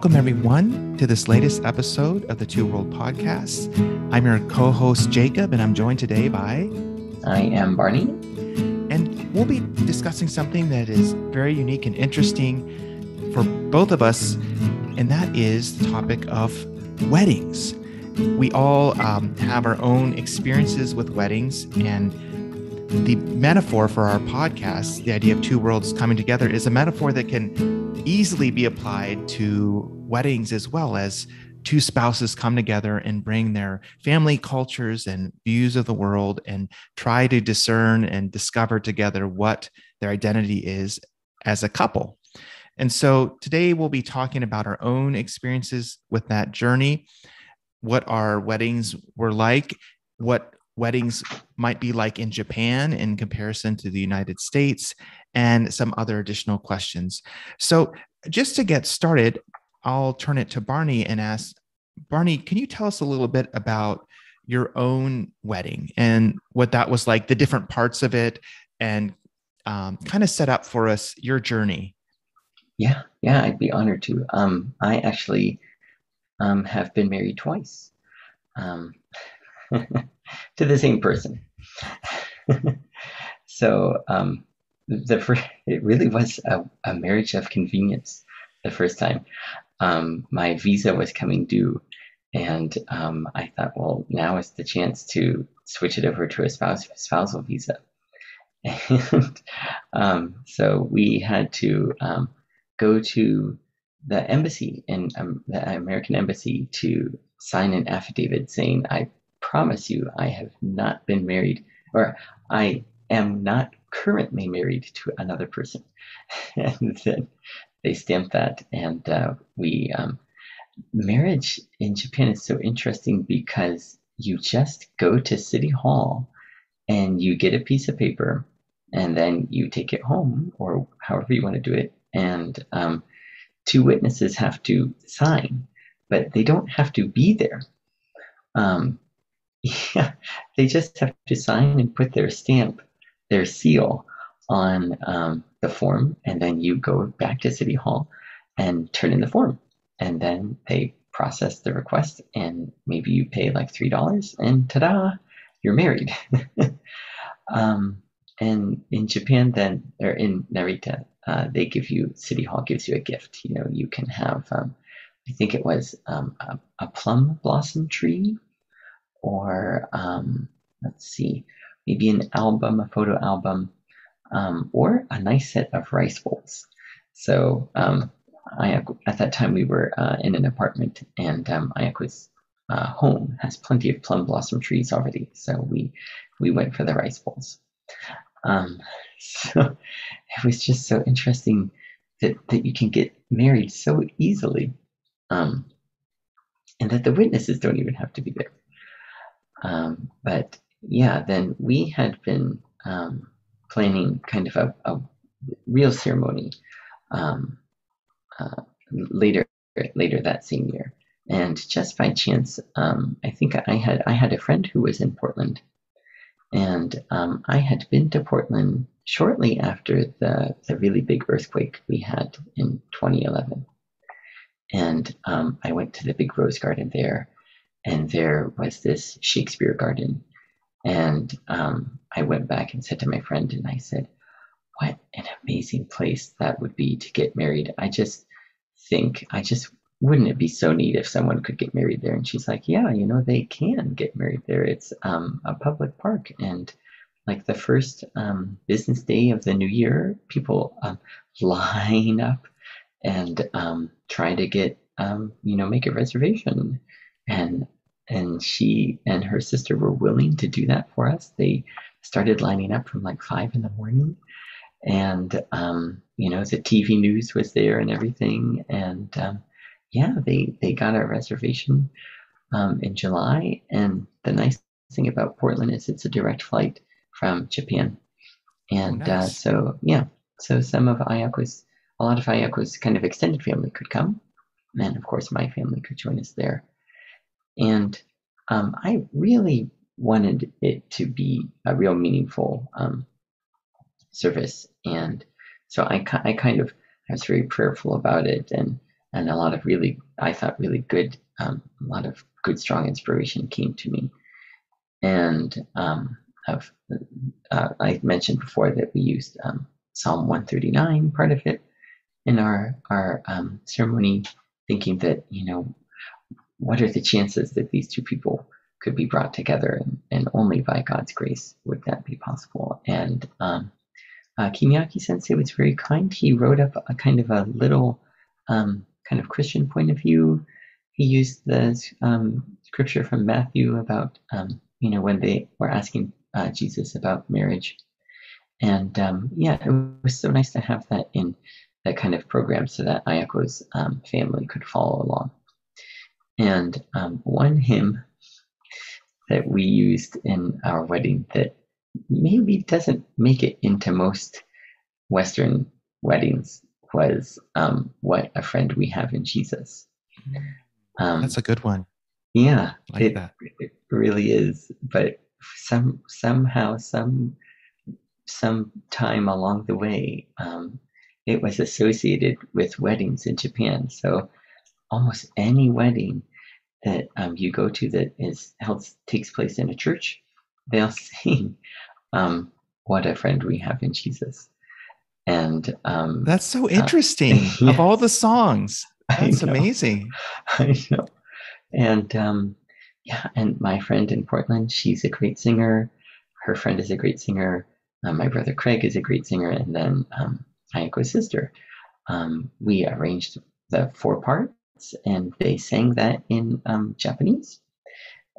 Welcome, everyone, to this latest episode of the Two World Podcast. I'm your co-host, Jacob, and I'm joined today by... I am Barney. And we'll be discussing something that is very unique and interesting for both of us, and that is the topic of weddings. We all have our own experiences with weddings, and the metaphor for our podcast, the idea of two worlds coming together, is a metaphor that can easily be applied to weddings as well, as two spouses come together and bring their family cultures and views of the world and try to discern and discover together what their identity is as a couple. And so today we'll be talking about our own experiences with that journey, what our weddings were like, what weddings might be like in Japan in comparison to the United States, and some other additional questions. So just to get started, I'll turn it to Barney and ask, Barney, can you tell us a little bit about your own wedding and what that was like, the different parts of it, and kind of set up for us your journey? Yeah, I'd be honored to. I actually have been married twice to the same person. So it really was a marriage of convenience the first time. My visa was coming due, and I thought, well, now is the chance to switch it over to a spousal visa. And so we had to go to the embassy the American embassy to sign an affidavit saying, I promise you, I have not been married, or I am not currently married to another person. And then they stamped that, and marriage in Japan is so interesting because you just go to City Hall and you get a piece of paper, and then you take it home, or however you want to do it, and two witnesses have to sign, but they don't have to be there. They just have to sign and put their stamp, their seal on the form, and then you go back to City Hall and turn in the form, and then they process the request, and maybe you pay like $3, and ta-da, you're married. And in Japan, then, or in Narita, City Hall gives you a gift. You know, you can have, I think it was a plum blossom tree, or let's see, maybe an album, a photo album, or a nice set of rice bowls. So at that time we were in an apartment, and Ayako's home has plenty of plum blossom trees already. So we went for the rice bowls. So it was just so interesting that you can get married so easily, and that the witnesses don't even have to be there. But yeah, then we had been planning kind of a real ceremony later that same year. And just by chance, I think I had a friend who was in Portland, and I had been to Portland shortly after the really big earthquake we had in 2011. And I went to the big rose garden there, and there was this Shakespeare garden. And I went back and said to my friend, and I said, what an amazing place that would be to get married. Wouldn't it be so neat if someone could get married there? And she's like, yeah, they can get married there. It's a public park. And like the first business day of the new year, people line up and try to get, make a reservation. And she and her sister were willing to do that for us. They started lining up from like 5 a.m. And, the TV news was there and everything. And they got a reservation in July. And the nice thing about Portland is it's a direct flight from Japan. And nice. So a lot of Ayako's kind of extended family could come. And of course, my family could join us there. And I really wanted it to be a real meaningful service. And so I was very prayerful about it. And and I thought, really good, a lot of good, strong inspiration came to me. And of, I mentioned before that we used Psalm 139, part of it, in our ceremony, thinking that, what are the chances that these two people could be brought together, and only by God's grace would that be possible. And Kimiaki Sensei was very kind. He wrote up a kind of a little kind of Christian point of view. He used the scripture from Matthew about, when they were asking Jesus about marriage. And it was so nice to have that in that kind of program so that Ayako's family could follow along. And one hymn that we used in our wedding that maybe doesn't make it into most Western weddings was What a Friend We Have in Jesus. That's a good one. Yeah, like that. It really is. But somehow, some time along the way, it was associated with weddings in Japan. So almost any wedding that you go to that takes place in a church, they'll sing "What a Friend We Have in Jesus." And that's so interesting. Yes, of all the songs, that's I know, amazing. I know. And and my friend in Portland, she's a great singer. Her friend is a great singer. My brother Craig is a great singer, and then Ayako's sister. We arranged the 4 parts, and they sang that in Japanese,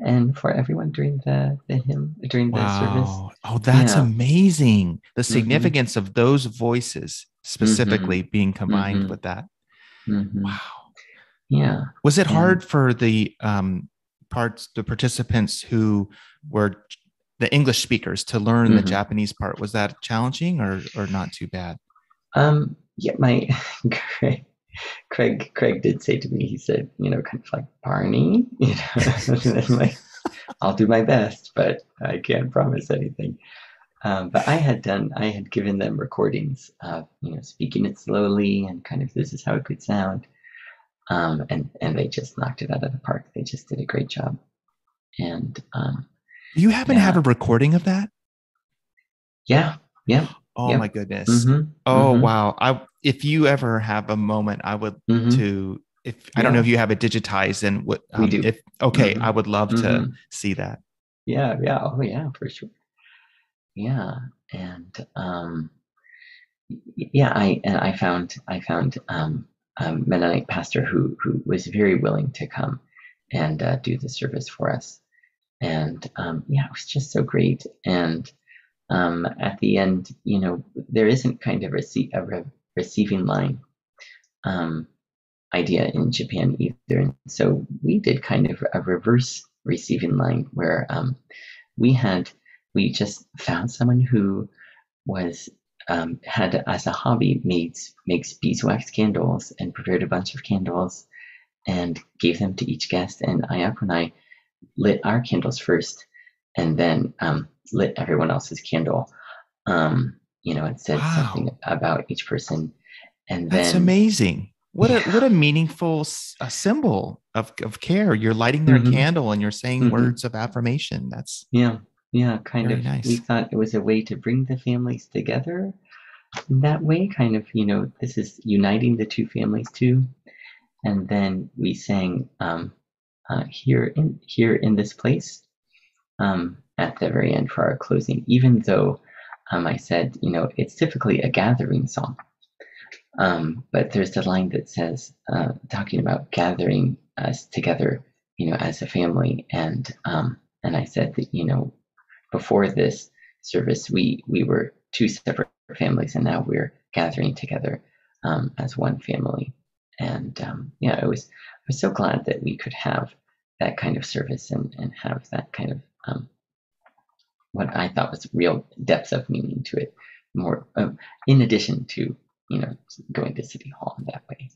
and for everyone during the hymn, during the service. Wow. Oh, that's Yeah. amazing. The Mm-hmm. significance of those voices Mm-hmm. specifically being combined Mm-hmm. with that. Mm-hmm. Wow. Yeah. Was it And hard for the participants who were the English speakers to learn the mm-hmm. Japanese part? Was that challenging or not too bad? Yeah, my Craig did say to me, he said, kind of like, Barney, and I'm like, I'll do my best, but I can't promise anything. But I had given them recordings of, speaking it slowly and kind of, this is how it could sound. And they just knocked it out of the park. They just did a great job. And Do you happen to have a recording of that? Yeah. Oh Yep. my goodness. Mm-hmm. Oh, Mm-hmm. wow. If you ever have a moment, I would Mm-hmm. I don't know Yeah, if you have it digitized and what, we do. okay, Mm-hmm. I would love to Mm-hmm. see that. Yeah. Oh, yeah, for sure. Yeah. And I found a Mennonite pastor who was very willing to come and do the service for us. And it was just so great. And at the end, there isn't kind of a receiving line idea in Japan either. And so we did kind of a reverse receiving line where we just found someone who was had as a hobby makes beeswax candles and prepared a bunch of candles and gave them to each guest. And Ayako and I lit our candles first, and then lit everyone else's candle. And said something Wow. about each person, and That's then amazing. What a meaningful symbol of care. You're lighting their mm-hmm, candle and you're saying mm-hmm, words of affirmation. That's yeah, kind very of. We nice. thought it was a way to bring the families together in that way. Kind of, this is uniting the two families too. And then we sang here in this place at the very end for our closing. Even though I said, it's typically a gathering song, but there's the line that says, talking about gathering us together, as a family. And I said that, before this service, we were two separate families, and now we're gathering together as one family. And I was so glad that we could have that kind of service and have that kind of what I thought was real depth of meaning to it, more in addition to going to City Hall in that way.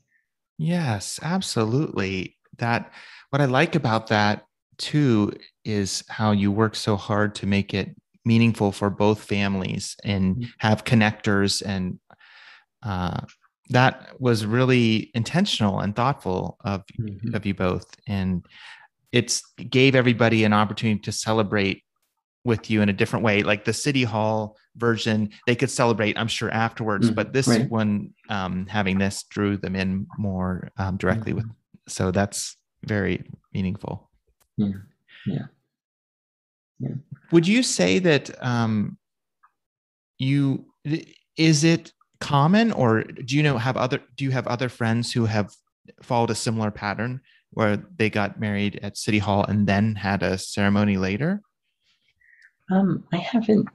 Yes, absolutely. That what I like about that too is how you work so hard to make it meaningful for both families and have connectors and that was really intentional and thoughtful Mhm. of you both. And it gave everybody an opportunity to celebrate with you in a different way. Like the City Hall version, they could celebrate, I'm sure, afterwards, but this Right. one, having this drew them in more directly with. Mhm. So that's very meaningful. Yeah. Yeah. Yeah. Would you say that you is it common, or do you have other friends who have followed a similar pattern where they got married at City Hall and then had a ceremony later? I haven't.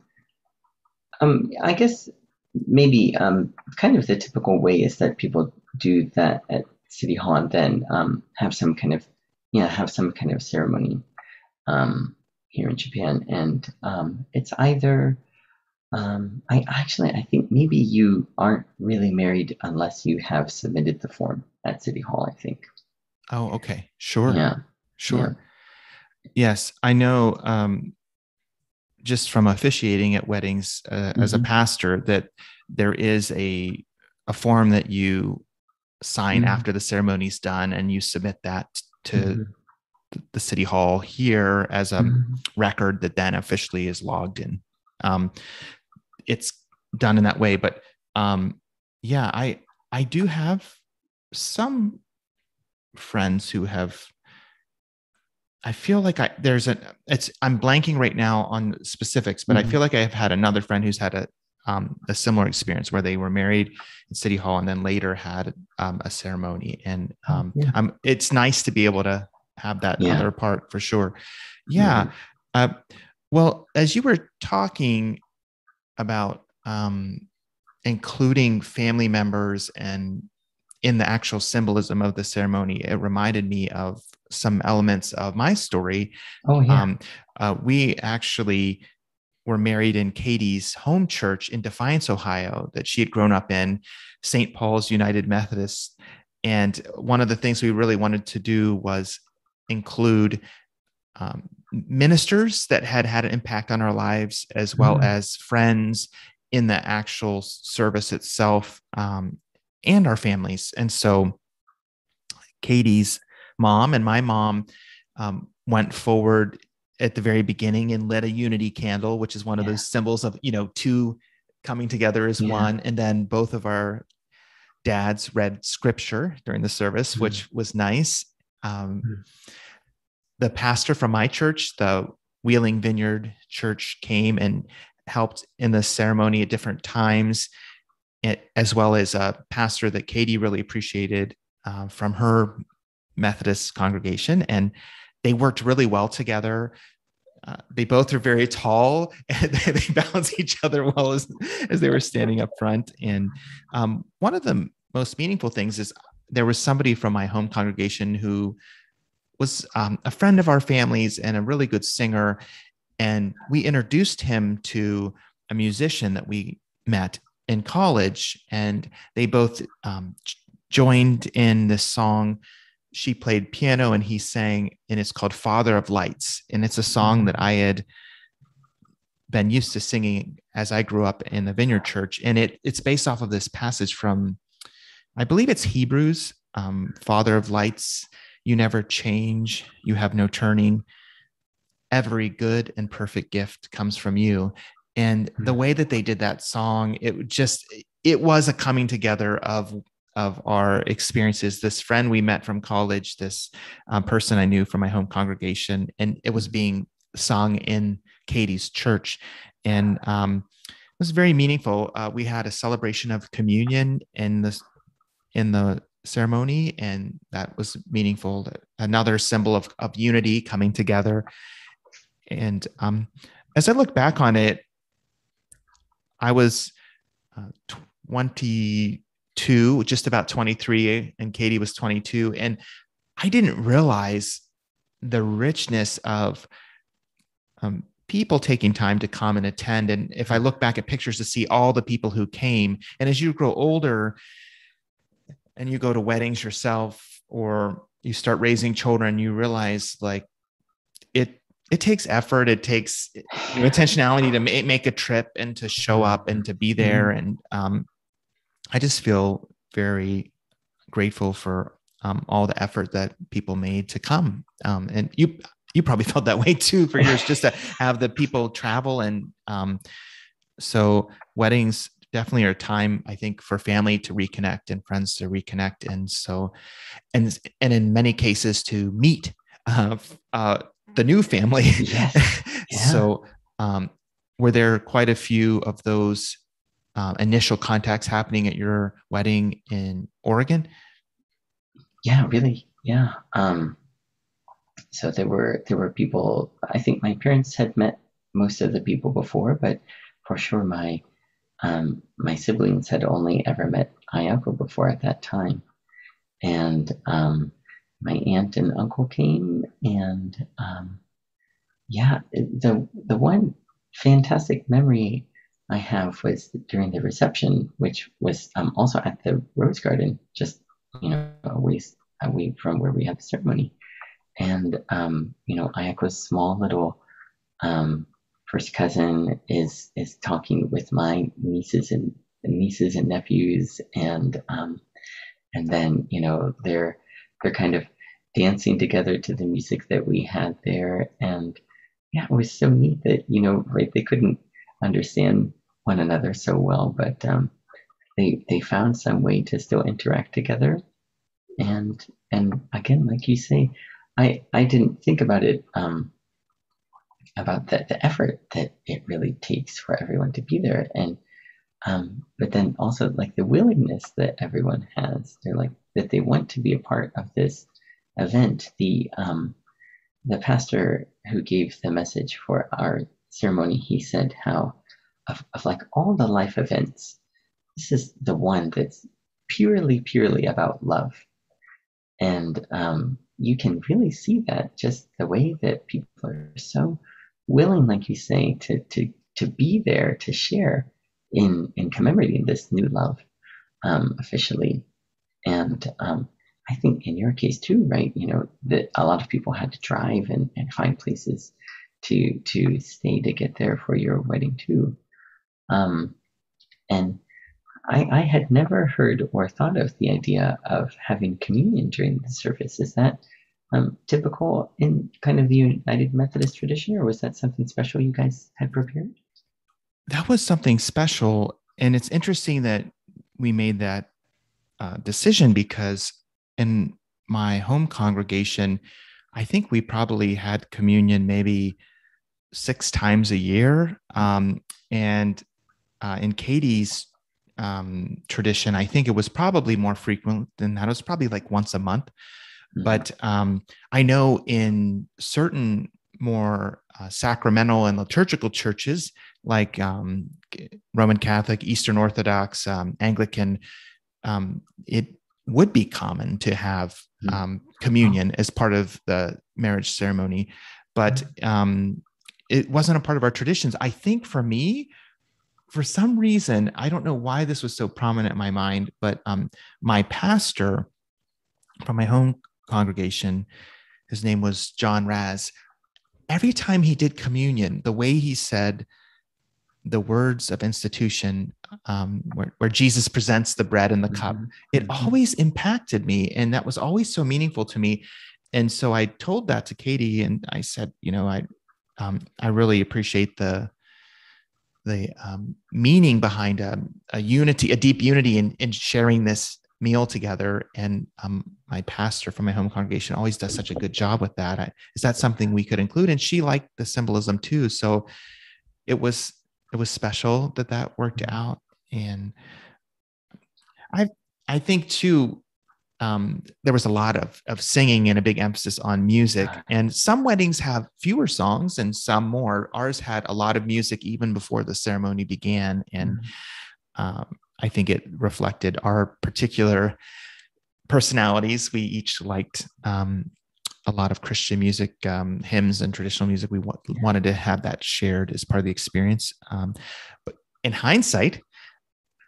I guess maybe kind of the typical way is that people do that at City Hall and then have some kind of ceremony um, here in Japan, and it's either I think maybe you aren't really married unless you have submitted the form at City Hall, I think. Oh, okay. Sure. Yeah, yeah. Sure. Yes, I know, just from officiating at weddings, as a Hmm. pastor, that there is a form that you sign Hmm. after the ceremony's done, and you submit that to Hmm. the City Hall here as a Hmm. record that then officially is logged in. Um, it's done in that way, but yeah, I do have some friends who have. I feel like I'm blanking right now on specifics, but I Hmm. feel like I've had another friend who's had a similar experience where they were married in City Hall and then later had a ceremony. And Oh, yeah. it's nice to be able to have that Yeah. other part for sure. Right. Yeah. Uh, well, as you were talking about including family members and in the actual symbolism of the ceremony, it reminded me of some elements of my story. Oh, yeah. um, we actually were married in Katie's home church in Defiance, Ohio, that she had grown up in, St. Paul's United Methodist. And one of the things we really wanted to do was include ministers that had had an impact on our lives, as well Mm. as friends in the actual service itself, and our families. And so Katie's mom and my mom went forward at the very beginning and lit a unity candle, which is one of Yeah. those symbols of, two coming together as Yeah. one. And then both of our dads read scripture during the service, Mm. which was nice. Um, Mm. the pastor from my church, the Wheeling Vineyard Church, came and helped in the ceremony at different times, as well as a pastor that Katie really appreciated, from her Methodist congregation. And they worked really well together. They both are very tall and they balance each other well as they were standing up front. And one of the most meaningful things is there was somebody from my home congregation who was a friend of our family's and a really good singer. And we introduced him to a musician that we met in college. And they both joined in this song. She played piano and he sang, and it's called Father of Lights. And it's a song that I had been used to singing as I grew up in the Vineyard Church. And it's based off of this passage from, I believe it's Hebrews, Father of Lights, you never change, you have no turning. Every good and perfect gift comes from you. And the Mm. way that they did that song, it was a coming together of our experiences. This friend we met from college, this person I knew from my home congregation, and it was being sung in Katie's church. And it was very meaningful. We had a celebration of communion in the ceremony, and that was meaningful. Another symbol of unity coming together. And as I look back on it, I was 22, just about 23, and Katie was 22. And I didn't realize the richness of people taking time to come and attend. And if I look back at pictures to see all the people who came, and as you grow older and you go to weddings yourself, or you start raising children, you realize like it it takes effort. It takes intentionality to make a trip and to show up and to be there. Mm. And I just feel very grateful for all the effort that people made to come. And you probably felt that way too for yours, just to have the people travel. And so weddings definitely are a time, I think, for family to reconnect and friends to reconnect. And so, and in many cases to meet the new family. Yes. Yeah. So were there quite a few of those initial contacts happening at your wedding in Oregon? Yeah, really. Yeah. So there were people. I think my parents had met most of the people before, but for sure my siblings had only ever met Ayako before at that time, and my aunt and uncle came, and yeah, the one fantastic memory I have was during the reception, which was also at the Rose Garden, just a ways away from where we had the ceremony. And Ayako's small little um, first cousin is talking with my nieces and nephews, and then they're kind of dancing together to the music that we had there, and yeah, it was so neat that right, they couldn't understand one another so well, but they found some way to still interact together, and again, like you say, I didn't think about it about the effort that it really takes for everyone to be there, and but then also like the willingness that everyone has. They're like that they want to be a part of this event. The pastor who gave the message for our ceremony, he said how of like all the life events, this is the one that's purely about love. And you can really see that just the way that people are so willing, like you say, to be there to share in commemorating this new love officially. And I think in your case too, right? That a lot of people had to drive and find places to stay to get there for your wedding too. And I had never heard or thought of the idea of having communion during the service. Is that typical in kind of the United Methodist tradition, or was that something special you guys had prepared? That was something special. And it's interesting that we made that decision, because in my home congregation, I think we probably had communion maybe 6 times a year. And in Katie's tradition, I think it was probably more frequent than that. It was probably like once a month. Mm-hmm. But I know in certain more sacramental and liturgical churches, like Roman Catholic, Eastern Orthodox, Anglican, it would be common to have communion as part of the marriage ceremony, but it wasn't a part of our traditions. I think for me, for some reason, I don't know why this was so prominent in my mind, but my pastor from my home congregation, his name was John Raz. Every time he did communion, the way he said the words of institution, where Jesus presents the bread and the cup, it always impacted me. And that was always so meaningful to me. And so I told that to Katie, and I said, I really appreciate the meaning behind a unity, a deep unity in sharing this meal together. And my pastor from my home congregation always does such a good job with that. Is that something we could include? And she liked the symbolism too. So it was special that worked out. And I think too, there was a lot of singing and a big emphasis on music, and some weddings have fewer songs and some more. Ours had a lot of music even before the ceremony began. And I think it reflected our particular personalities. We each liked a lot of Christian music, hymns and traditional music. We wanted to have that shared as part of the experience. But in hindsight,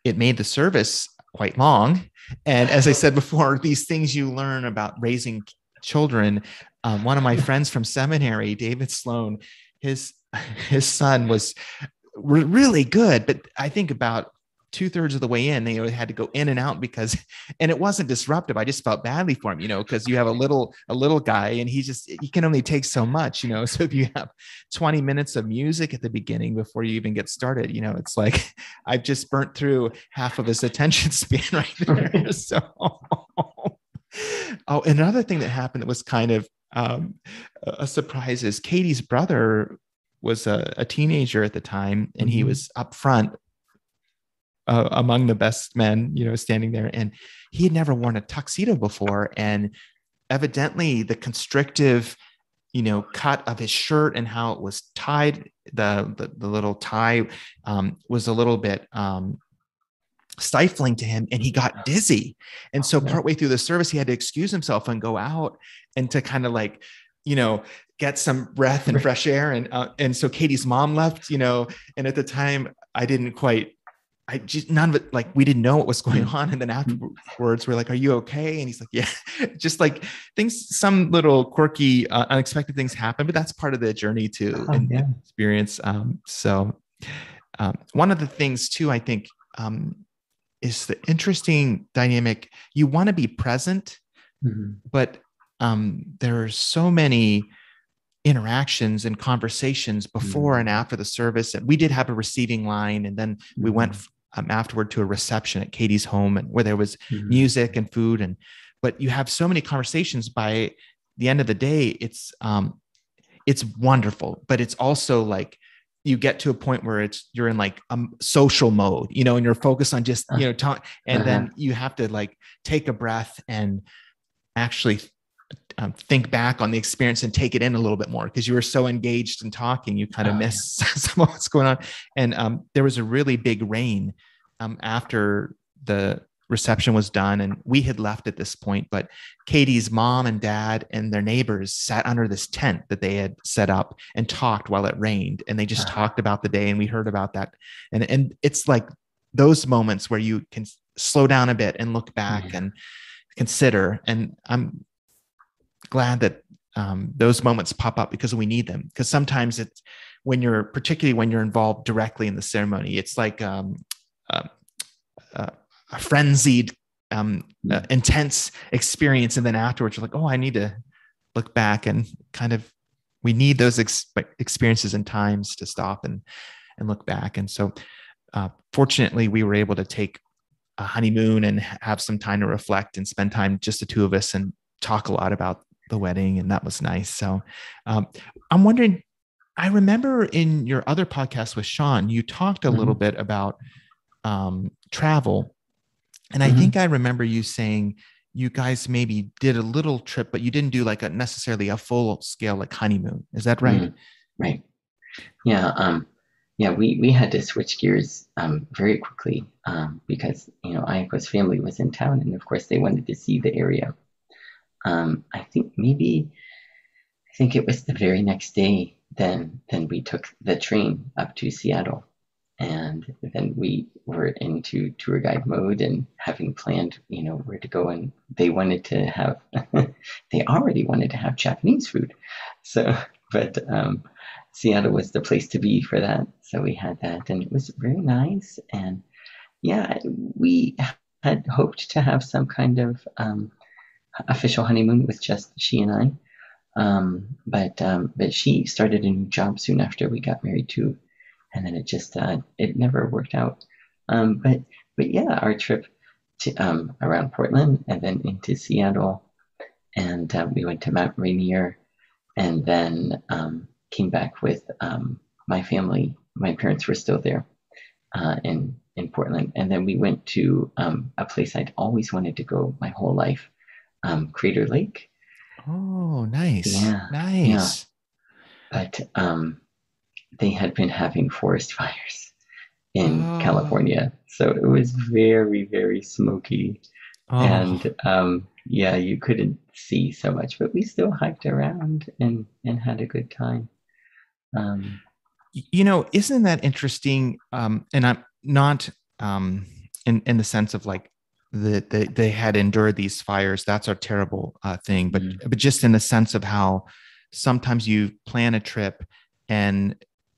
it made the service quite long. And as I said before, these things you learn about raising children. One of my friends from seminary, David Sloan, his son was really good, but I think about 2/3 of the way in, they had to go in and out because, and it wasn't disruptive. I just felt badly for him, because you have a little guy and he can only take so much, So if you have 20 minutes of music at the beginning before you even get started, it's like I've just burnt through half of his attention span right there. So, oh, another thing that happened that was kind of a surprise is Katie's brother was a teenager at the time, and he was up front among the best men, standing there, and he had never worn a tuxedo before. And evidently the constrictive, cut of his shirt and how it was tied, the little tie was a little bit stifling to him, and he got dizzy. And so partway through the service, he had to excuse himself and go out and to kind of like, get some breath and fresh air. And so Katie's mom left, and at the time none of it, like, we didn't know what was going on. And then afterwards we're like, are you okay? And he's like, yeah, just like some little quirky, unexpected things happen, but that's part of the journey too, experience. So one of the things too, I think, is the interesting dynamic. You want to be present, but there are so many interactions and conversations before and after the service. And we did have a receiving line, and then we went afterward to a reception at Katie's home, and where there was music and food. But you have so many conversations. By the end of the day, it's wonderful, but it's also like, you get to a point where you're in like social mode, and you're focused on just, talk. And then you have to like take a breath and actually think back on the experience and take it in a little bit more, because you were so engaged in talking, you kind of miss some of what's going on. And there was a really big rain after the reception was done, and we had left at this point, but Katie's mom and dad and their neighbors sat under this tent that they had set up and talked while it rained, and they just talked about the day, and we heard about that. And it's like those moments where you can slow down a bit and look back and consider. And I'm glad that those moments pop up, because we need them. Because sometimes it's particularly when you're involved directly in the ceremony, it's like a frenzied, intense experience. And then afterwards, you're like, oh, I need to look back, and kind of, we need those experiences and times to stop and look back. And so fortunately, we were able to take a honeymoon and have some time to reflect and spend time, just the two of us, and talk a lot about the wedding. And that was nice. So I'm wondering, I remember in your other podcast with Sean, you talked a little bit about travel. And I think I remember you saying you guys maybe did a little trip, but you didn't do like necessarily a full scale like honeymoon. Is that right? Right. Yeah. We had to switch gears very quickly because, Iowa's family was in town, and of course they wanted to see the area. I think it was the very next day, then we took the train up to Seattle, and then we were into tour guide mode and having planned, where to go. And they wanted to have, they already wanted to have Japanese food. So, but Seattle was the place to be for that. So we had that, and it was very nice. And yeah, we had hoped to have some kind of official honeymoon with just she and I. But she started a new job soon after we got married too. And then it just, it never worked out. But yeah, our trip to, around Portland and then into Seattle, and we went to Mount Rainier, and then came back with my family. My parents were still there in Portland. And then we went to a place I'd always wanted to go my whole life, Crater Lake. Oh, nice. Yeah. Nice. Yeah. But they had been having forest fires in California. So it was very, very smoky. And you couldn't see so much, but we still hiked around and had a good time. Isn't that interesting? And I'm not in the sense of like they had endured these fires. That's a terrible thing, but just in the sense of how sometimes you plan a trip and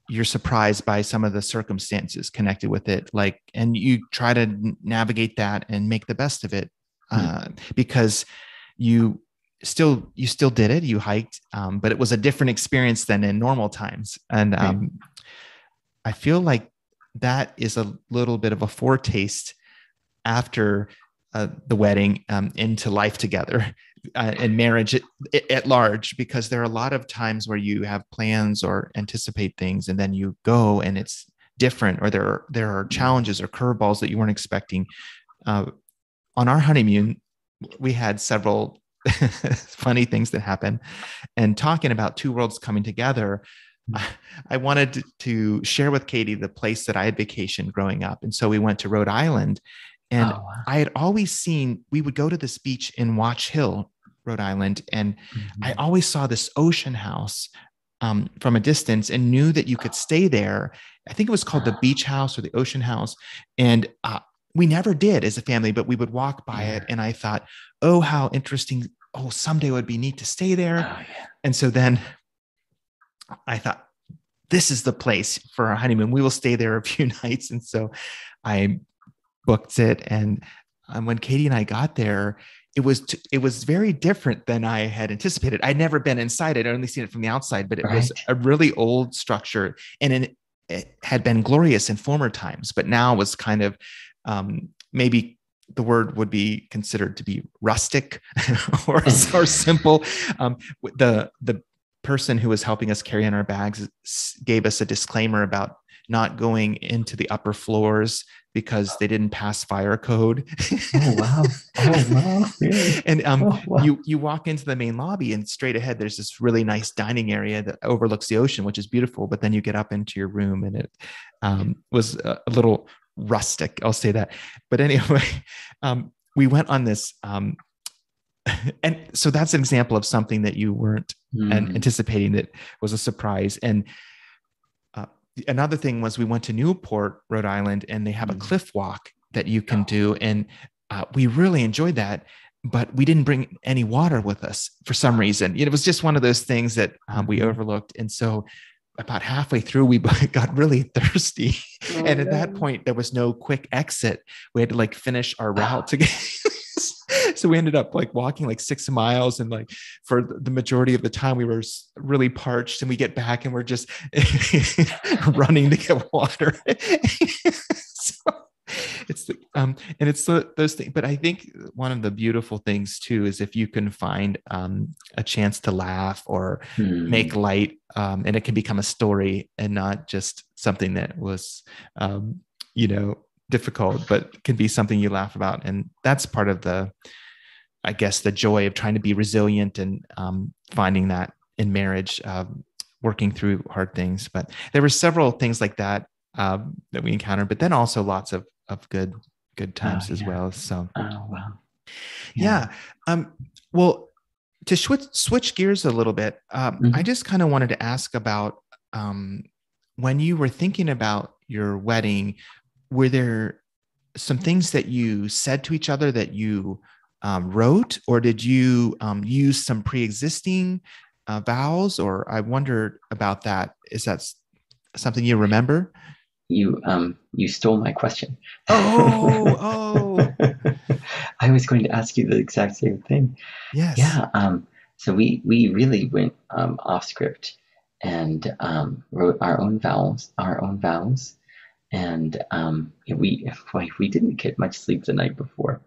you're surprised by some of the circumstances connected with it, like, and you try to navigate that and make the best of it, Hmm. because you you still did it, you hiked, but it was a different experience than in normal times. And Right. I feel like that is a little bit of a foretaste after the wedding, into life together, and marriage at large, because there are a lot of times where you have plans or anticipate things and then you go and it's different, or there are challenges or curveballs that you weren't expecting. uh, on our honeymoon, we had several funny things that happened. And talking about two worlds coming together, I wanted to share with Katie the place that I had vacationed growing up. And so we went to Rhode Island. And Oh, wow. I had always seen, we would go to this beach in Watch Hill, Rhode Island. And I Mhm. always saw this ocean house, from a distance, and knew that you could stay there. I think it was called the Ah, beach house or the ocean house. And we never did as a family, but we would walk by it. yeah. And I thought, oh, how interesting. Oh, someday it would be neat to stay there. Oh, yeah. And so then I thought, this is the place for our honeymoon. We will stay there a few nights. And so I booked it. And when Katie and I got there, it was very different than I had anticipated. I'd never been inside; I'd only seen it from the outside. But it was Right. a really old structure, and it had been glorious in former times, but now was kind of, maybe the word would be considered to be rustic, or simple. The person who was helping us carry in our bags gave us a disclaimer about not going into the upper floors because they didn't pass fire code. Oh, wow. Oh, wow. Really? And Oh, wow. you walk into the main lobby, and straight ahead there's this really nice dining area that overlooks the ocean, which is beautiful. But then you get up into your room, and it, was a little rustic, I'll say that. But anyway, we went on this, and so that's an example of something that you weren't Hmm. anticipating, that was a surprise. And uh, another thing was, we went to Newport, Rhode Island, and they have a Hmm. cliff walk that you can Oh, do. And we really enjoyed that, but we didn't bring any water with us for some reason. It was just one of those things that we mhm. overlooked. And so about halfway through, we got really thirsty. Oh, And at that no. point, there was no quick exit. We had to like finish our route Oh, to get. So we ended up like walking like 6 miles, and like for the majority of the time we were really parched, and we get back and we're just running to get water. So it's the, and it's those things. But I think one of the beautiful things too is if you can find, a chance to laugh or make hmm. light, and it can become a story and not just something that was, um, you know difficult, but can be something you laugh about. And that's part of the, I guess, the joy of trying to be resilient, and finding that in marriage, working through hard things. But there were several things like that, that we encountered, but then also lots of good Oh, times as yeah. well. So Oh, wow. Yeah. yeah. Well, to switch gears a little bit, I Hmm. just kind of wanted to ask about, um, when you were thinking about your wedding, were there some things that you said to each other that you, wrote, or did you, use some pre-existing, vows? Or I wondered about that. Is that something you remember? You stole my question. Oh, oh, I was going to ask you the exact same thing. yes. Yeah. So we really went off script and wrote our own vows, and we boy, we didn't get much sleep the night before.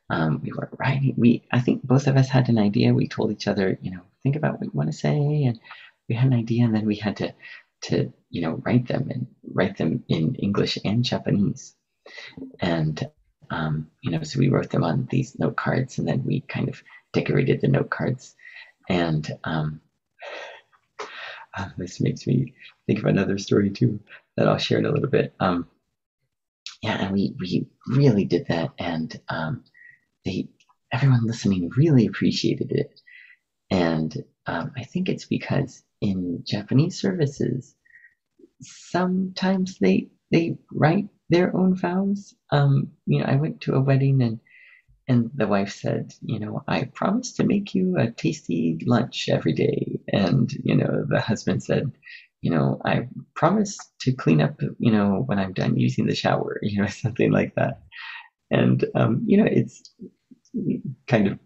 We were writing. We I think both of us had an idea. We told each other, think about what you want to say, and we had an idea, and then we had to write them in English and Japanese, and so we wrote them on these note cards, and then we kind of decorated the note cards, and this makes me think of another story too that I'll share in a little bit. Yeah, and we really did that, and they everyone listening really appreciated it. And I think it's because in Japanese services, sometimes they write their own vows. I went to a wedding, and the wife said, I promise to make you a tasty lunch every day. And the husband said, I promise to clean up, when I'm done using the shower, something like that. And, it's kind of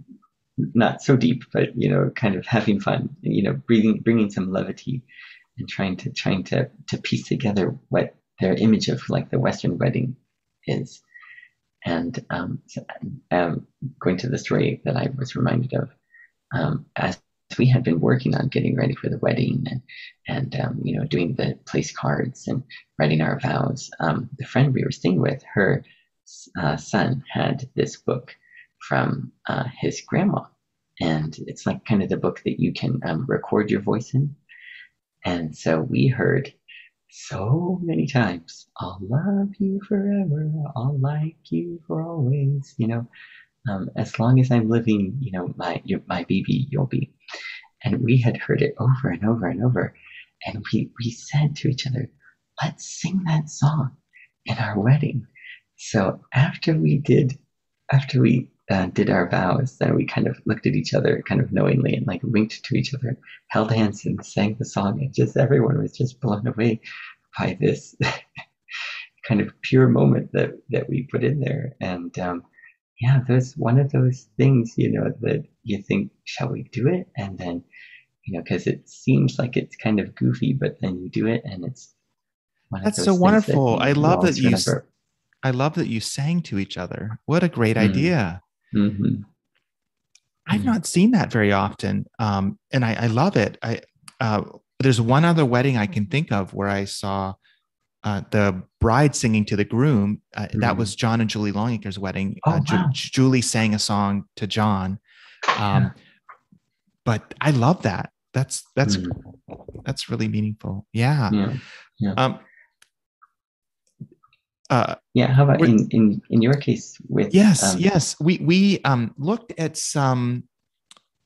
not so deep, but, kind of having fun, bringing some levity and trying to piece together what their image of like the Western wedding is. And going to the story that I was reminded of, as we had been working on getting ready for the wedding and doing the place cards and writing our vows, the friend we were staying with, her son had this book from his grandma, and it's like kind of the book that you can record your voice in. And so we heard so many times, "I'll love you forever, I'll like you for always, as long as I'm living, my baby, you'll be." And we had heard it over and over and over. And we said to each other, "Let's sing that song in our wedding." So after we did our vows, then we kind of looked at each other kind of knowingly and like winked to each other, held hands and sang the song. And just everyone was just blown away by this kind of pure moment that we put in there. And yeah, there's one of those things, that you think, shall we do it? And then, because it seems like it's kind of goofy, but then you do it and it's one of That's so those things that wonderful. you always remember. I love that you sang to each other. What a great Mm, idea. mm-hmm, I've mm, not seen that very often. And I love it. There's one other wedding I can think of where I saw the bride singing to the groom. That mm. was John and Julie Longacre's wedding. Oh, wow. Julie sang a song to John. Yeah. Um, but I love that. Mm, That's really meaningful. Yeah. yeah. Yeah. Um, uh, Yeah. How about with, in your case with yes. We looked at some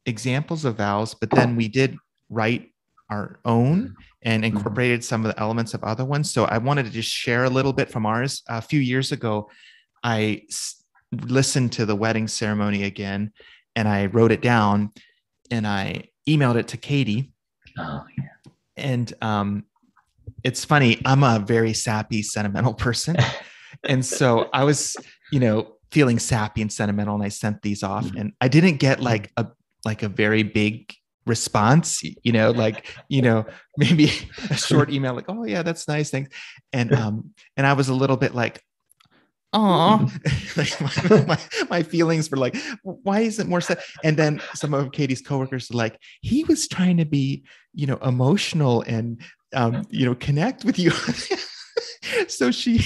examples of vows, but then we did write our own and mm, incorporated some of the elements of other ones. So I wanted to just share a little bit from ours. A few years ago, I listened to the wedding ceremony again, and I wrote it down, and I emailed it to Katie. oh yeah. And it's funny, I'm a very sappy, sentimental person. And so I was, feeling sappy and sentimental, and I sent these off, Mm, and I didn't get mm, like a very big response, maybe a short email like, "Oh yeah, that's nice, thanks." And I was a little bit like, "Oh," mm, like my feelings were like, "Why isn't more sad?" And then some of Katie's coworkers were like, "He was trying to be, emotional and connect with you." So she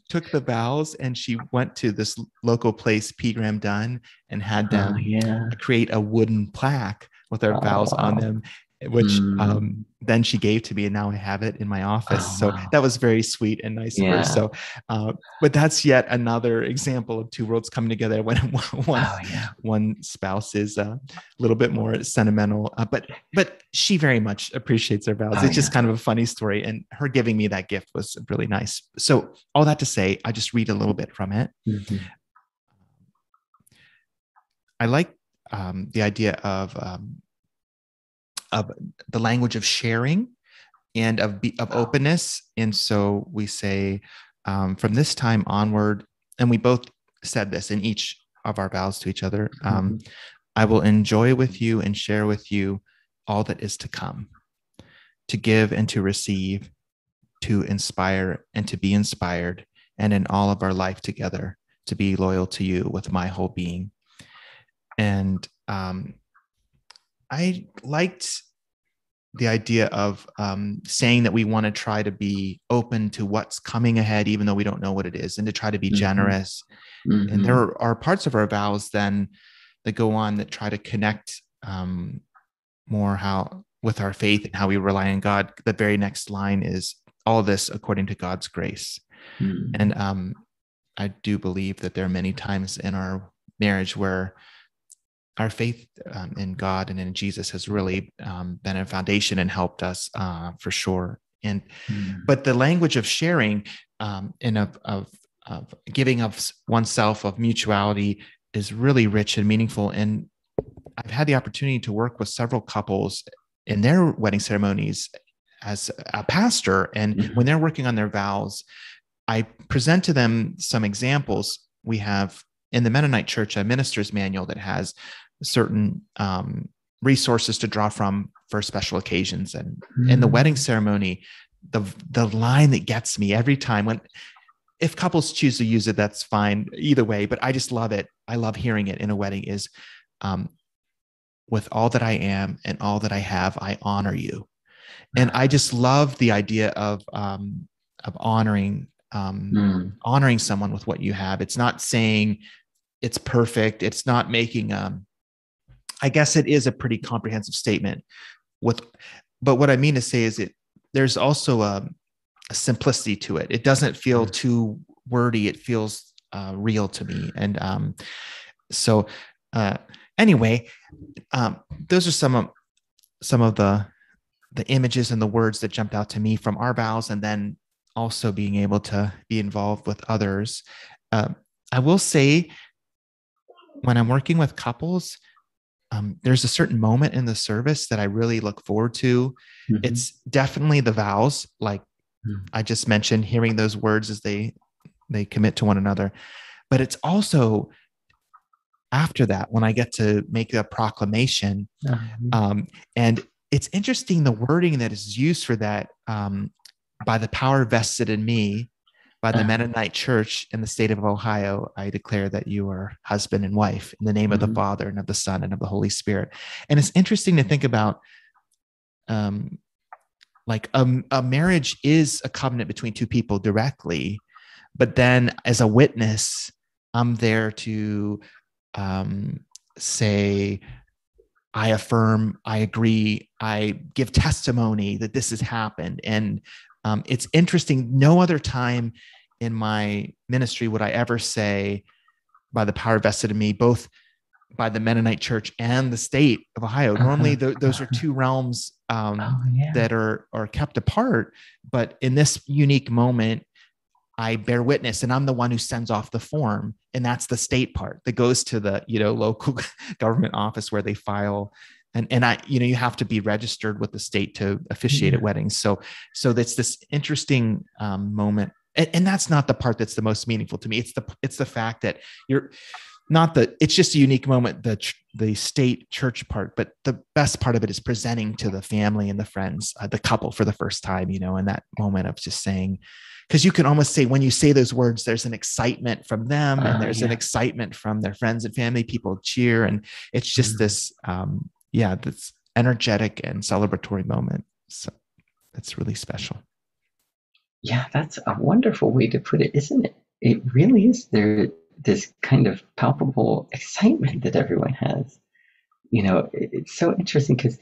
took the vows and she went to this local place, P. Graham Dunn, and had oh them yeah. create a wooden plaque with our Oh vows on wow. them, which Mm, then she gave to me, and now I have it in my office. oh So wow. that was very sweet and nice of her. Yeah. So, but that's yet another example of two worlds coming together when one Oh yeah. one spouse is a little bit more sentimental, but she very much appreciates her vows. Oh It's just yeah. kind of a funny story, and her giving me that gift was really nice. So all that to say, I just read a little bit from it. Mm-hmm. I like the idea of the language of sharing and of openness. And so we say, from this time onward, and we both said this in each of our vows to each other, Mm-hmm. I will enjoy with you and share with you all that is to come, to give and to receive, to inspire and to be inspired, and in all of our life together, to be loyal to you with my whole being. And I liked the idea of saying that we want to try to be open to what's coming ahead, even though we don't know what it is, and to try to be Mm-hmm. generous. And Mm-hmm. there are parts of our vows then that go on that try to connect more how with our faith and how we rely on God. The very next line is all this according to God's grace. Mm-hmm. And I do believe that there are many times in our marriage where our faith in God and in Jesus has really been a foundation and helped us for sure. And but the language of sharing and of giving of oneself, of mutuality, is really rich and meaningful. And I've had the opportunity to work with several couples in their wedding ceremonies as a pastor. And when they're working on their vows, I present to them some examples. We have in the Mennonite church a minister's manual that has certain resources to draw from for special occasions. And in the wedding ceremony, the line that gets me every time, if couples choose to use it, that's fine either way, but I just love it. I love hearing it in a wedding is, with all that I am and all that I have, I honor you. And I just love the idea of honoring someone with what you have. It's not saying it's perfect. It's not making, I guess it is a pretty comprehensive statement but what I mean to say is there's also a simplicity to it. It doesn't feel too wordy. It feels real to me. And anyway, those are some of the images and the words that jumped out to me from our vows, and then also being able to be involved with others. I will say, when I'm working with couples, there's a certain moment in the service that I really look forward to. It's definitely the vows, like I just mentioned, hearing those words as they commit to one another. But it's also after that, when I get to make a proclamation, and it's interesting, the wording that is used for that, by the power vested in me by the Mennonite Church in the state of Ohio, I declare that you are husband and wife in the name of the Father and of the Son and of the Holy Spirit. And it's interesting to think about, like a marriage is a covenant between two people directly, but then as a witness, I'm there to say, I affirm, I agree, I give testimony that this has happened. And it's interesting. No other time in my ministry would I ever say, by the power vested in me, both by the Mennonite Church and the state of Ohio. Normally, those are two realms that are kept apart. But in this unique moment, I bear witness, and I'm the one who sends off the form, and that's the state part that goes to the local government office where they file. And I, you have to be registered with the state to officiate at weddings. So that's this interesting moment, and that's not the part that's the most meaningful to me. It's the fact that it's just a unique moment, the state church part, but the best part of it is presenting to the family and the friends, the couple for the first time, in that moment of just saying, because you can almost say, when you say those words, there's an excitement from them, and there's an excitement from their friends and family. People cheer, and it's just this, this energetic and celebratory moment. So that's really special. Yeah, that's a wonderful way to put it, isn't it? It really is this kind of palpable excitement that everyone has. It's so interesting because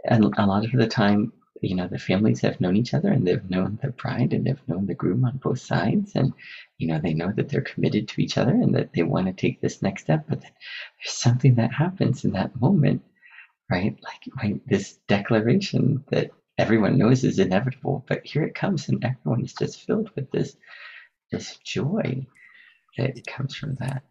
a lot of the time, the families have known each other, and they've known the bride, and they've known the groom on both sides. And, they know that they're committed to each other and that they want to take this next step. But then there's something that happens in that moment, right? Like this declaration that everyone knows is inevitable, but here it comes, and everyone is just filled with this joy that comes from that.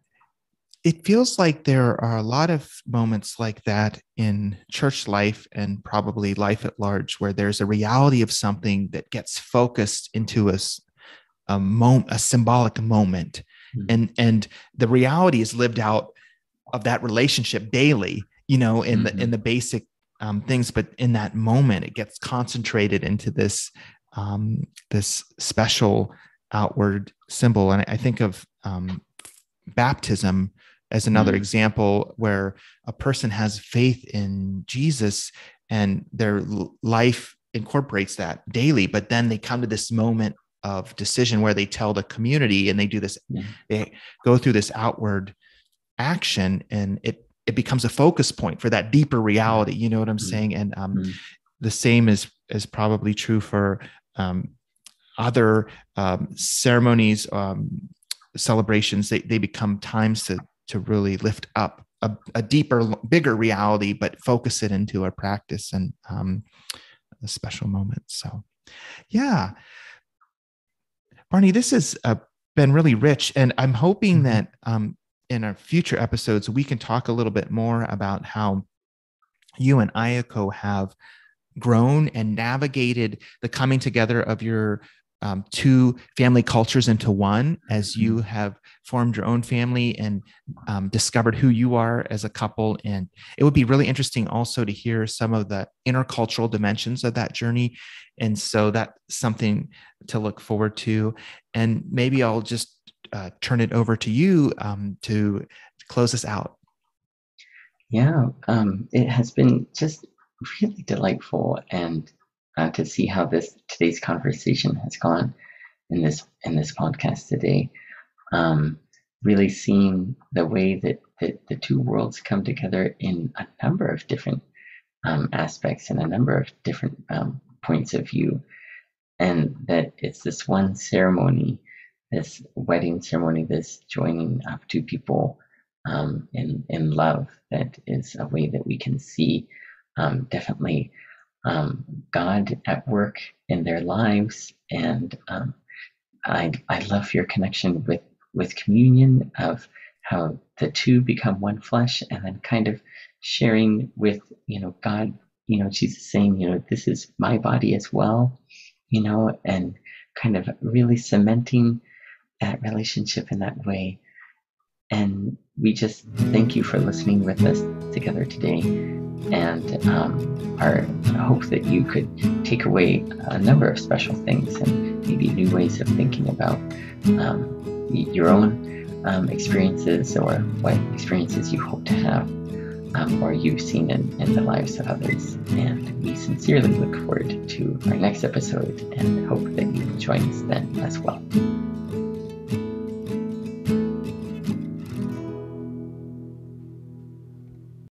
It feels like there are a lot of moments like that in church life, and probably life at large, where there's a reality of something that gets focused into a symbolic moment. And the reality is lived out of that relationship daily, in the basic things, but in that moment, it gets concentrated into this special outward symbol. And I think of baptism as another example, where a person has faith in Jesus and their life incorporates that daily, but then they come to this moment of decision where they tell the community, and they do this, they go through this outward action, and it becomes a focus point for that deeper reality. You know what I'm saying? And the same is probably true for other ceremonies, celebrations. They become times to really lift up a deeper, bigger reality, but focus it into a practice and a special moment. So, yeah, Barney, this has been really rich, and I'm hoping that in our future episodes we can talk a little bit more about how you and Ayako have grown and navigated the coming together of your two family cultures into one, as you have formed your own family and discovered who you are as a couple. And it would be really interesting also to hear some of the intercultural dimensions of that journey. And so that's something to look forward to. And maybe I'll just turn it over to you to close us out. Yeah, it has been just really delightful, and to see how today's conversation has gone in this podcast today. Really seeing the way that the two worlds come together in a number of different aspects and a number of different points of view, and that it's this one ceremony, this wedding ceremony, this joining of two people in love, that is a way that we can see definitely God at work in their lives. And I love your connection with communion, of how the two become one flesh, and then kind of sharing with God, Jesus saying, this is my body as well, and kind of really cementing that relationship in that way. And we just thank you for listening with us together today, and our hope that you could take away a number of special things and maybe new ways of thinking about your own experiences, or what experiences you hope to have, or you've seen in the lives of others. And we sincerely look forward to our next episode, and hope that you will join us then as well.